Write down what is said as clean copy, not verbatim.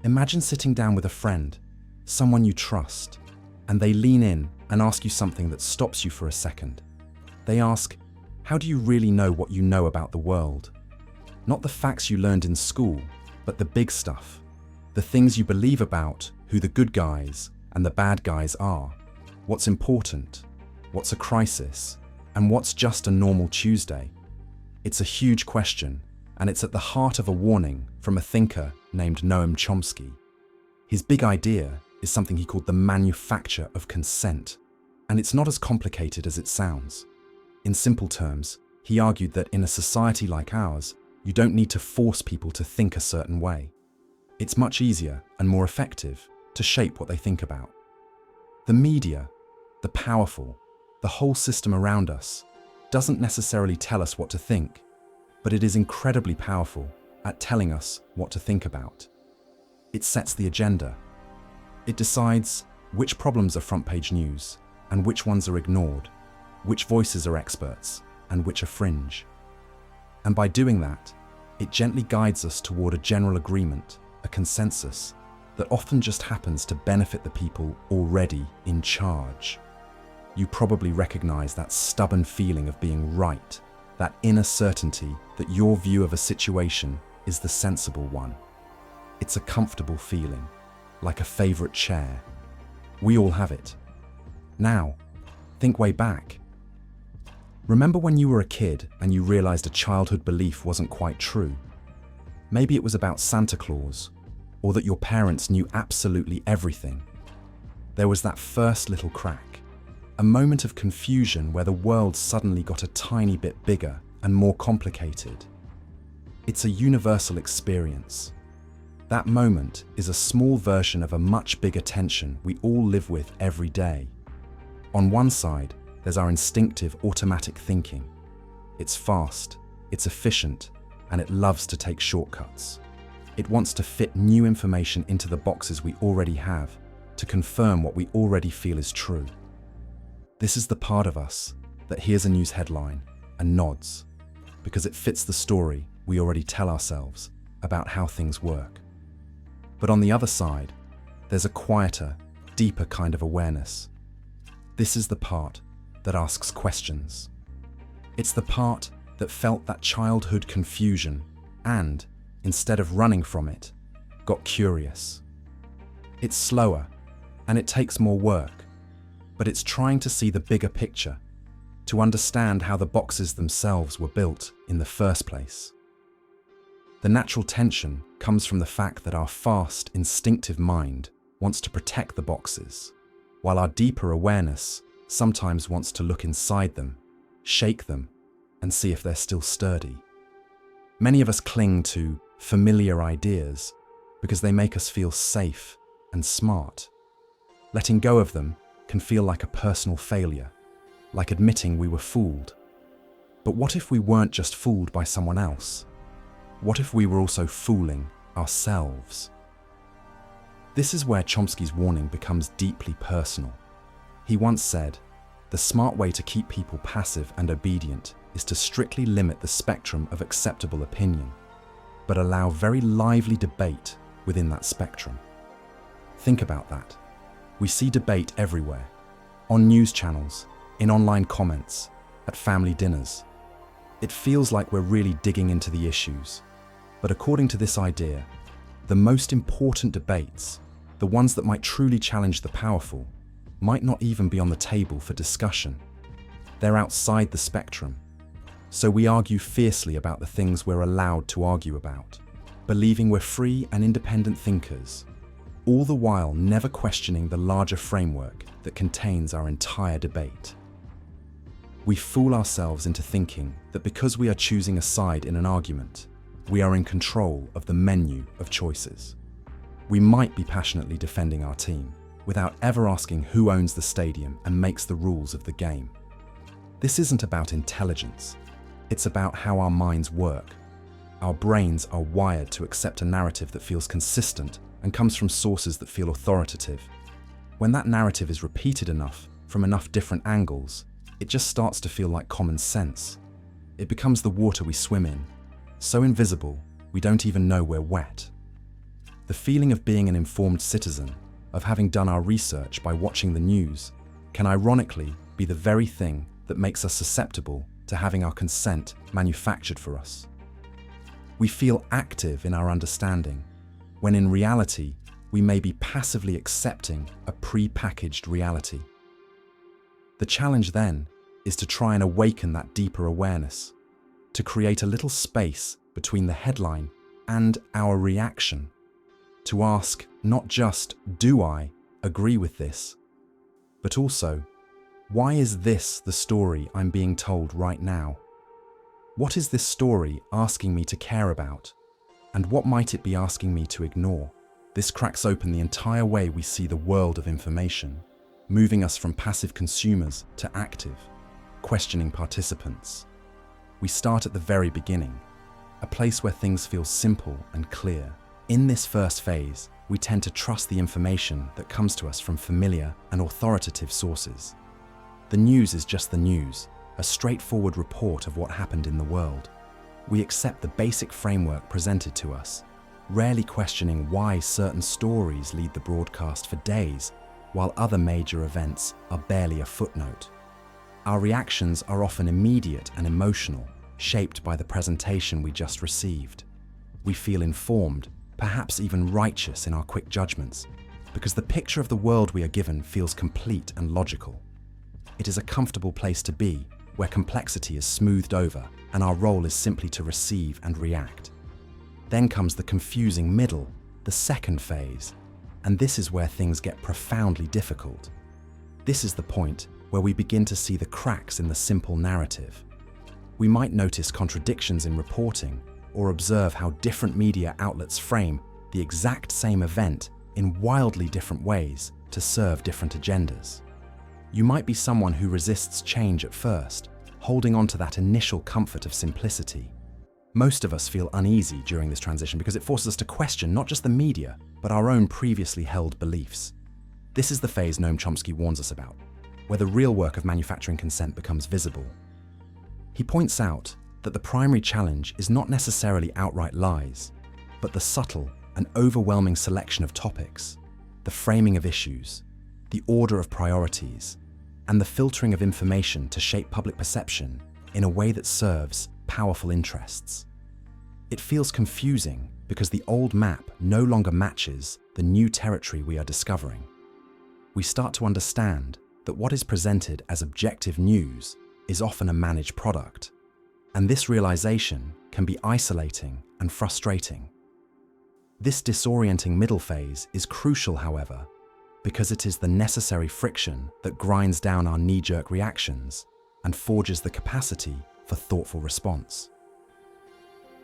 Imagine sitting down with a friend, someone you trust, and they lean in and ask you something that stops you for a second. They ask, how do you really know what you know about the world? Not the facts you learned in school, but the big stuff. The things you believe about who the good guys and the bad guys are. What's important, what's a crisis, and what's just a normal Tuesday. It's a huge question, and it's at the heart of a warning from a thinker named Noam Chomsky. His big idea is something he called the manufacture of consent, and it's not as complicated as it sounds. In simple terms, he argued that in a society like ours, you don't need to force people to think a certain way. It's much easier and more effective to shape what they think about. The media, the powerful, the whole system around us doesn't necessarily tell us what to think, but it is incredibly powerful at telling us what to think about. It sets the agenda. It decides which problems are front-page news and which ones are ignored, which voices are experts and which are fringe. And by doing that, it gently guides us toward a general agreement, a consensus, that often just happens to benefit the people already in charge. You probably recognize that stubborn feeling of being right, that inner certainty that your view of a situation is the sensible one. It's a comfortable feeling, like a favorite chair. We all have it. Now, think way back. Remember when you were a kid and you realized a childhood belief wasn't quite true? Maybe it was about Santa Claus, or that your parents knew absolutely everything. There was that first little crack, a moment of confusion where the world suddenly got a tiny bit bigger and more complicated. It's a universal experience. That moment is a small version of a much bigger tension we all live with every day. On one side, there's our instinctive automatic thinking. It's fast, it's efficient, and it loves to take shortcuts. It wants to fit new information into the boxes we already have to confirm what we already feel is true. This is the part of us that hears a news headline and nods because it fits the story we already tell ourselves about how things work. But on the other side, there's a quieter, deeper kind of awareness. This is the part that asks questions. It's the part that felt that childhood confusion and, instead of running from it, got curious. It's slower and it takes more work, but it's trying to see the bigger picture, to understand how the boxes themselves were built in the first place. The natural tension comes from the fact that our fast, instinctive mind wants to protect the boxes, while our deeper awareness sometimes wants to look inside them, shake them, and see if they're still sturdy. Many of us cling to familiar ideas because they make us feel safe and smart. Letting go of them can feel like a personal failure, like admitting we were fooled. But what if we weren't just fooled by someone else? What if we were also fooling ourselves? This is where Chomsky's warning becomes deeply personal. He once said, "The smart way to keep people passive and obedient is to strictly limit the spectrum of acceptable opinion, but allow very lively debate within that spectrum." Think about that. We see debate everywhere, on news channels, in online comments, at family dinners. It feels like we're really digging into the issues. But according to this idea, the most important debates, the ones that might truly challenge the powerful, might not even be on the table for discussion. They're outside the spectrum. So we argue fiercely about the things we're allowed to argue about, believing we're free and independent thinkers, all the while never questioning the larger framework that contains our entire debate. We fool ourselves into thinking that because we are choosing a side in an argument, we are in control of the menu of choices. We might be passionately defending our team without ever asking who owns the stadium and makes the rules of the game. This isn't about intelligence. It's about how our minds work. Our brains are wired to accept a narrative that feels consistent and comes from sources that feel authoritative. When that narrative is repeated enough, from enough different angles, it just starts to feel like common sense. It becomes the water we swim in, so invisible we don't even know we're wet. The feeling of being an informed citizen, of having done our research by watching the news, can ironically be the very thing that makes us susceptible to having our consent manufactured for us. We feel active in our understanding, when in reality, we may be passively accepting a pre-packaged reality. The challenge then is to try and awaken that deeper awareness, to create a little space between the headline and our reaction, to ask not just, do I agree with this, but also, why is this the story I'm being told right now? What is this story asking me to care about? And what might it be asking me to ignore? This cracks open the entire way we see the world of information, moving us from passive consumers to active, questioning participants. We start at the very beginning, a place where things feel simple and clear. In this first phase, we tend to trust the information that comes to us from familiar and authoritative sources. The news is just the news, a straightforward report of what happened in the world. We accept the basic framework presented to us, rarely questioning why certain stories lead the broadcast for days, while other major events are barely a footnote. Our reactions are often immediate and emotional, shaped by the presentation we just received. We feel informed, perhaps even righteous in our quick judgments, because the picture of the world we are given feels complete and logical. It is a comfortable place to be, where complexity is smoothed over and our role is simply to receive and react. Then comes the confusing middle, the second phase, and this is where things get profoundly difficult. This is the point where we begin to see the cracks in the simple narrative. We might notice contradictions in reporting or observe how different media outlets frame the exact same event in wildly different ways to serve different agendas. You might be someone who resists change at first, holding on to that initial comfort of simplicity. Most of us feel uneasy during this transition because it forces us to question not just the media, but our own previously held beliefs. This is the phase Noam Chomsky warns us about, where the real work of manufacturing consent becomes visible. He points out that the primary challenge is not necessarily outright lies, but the subtle and overwhelming selection of topics, the framing of issues, the order of priorities, and the filtering of information to shape public perception in a way that serves powerful interests. It feels confusing because the old map no longer matches the new territory we are discovering. We start to understand that what is presented as objective news is often a managed product, and this realization can be isolating and frustrating. This disorienting middle phase is crucial, however, because it is the necessary friction that grinds down our knee-jerk reactions and forges the capacity for thoughtful response.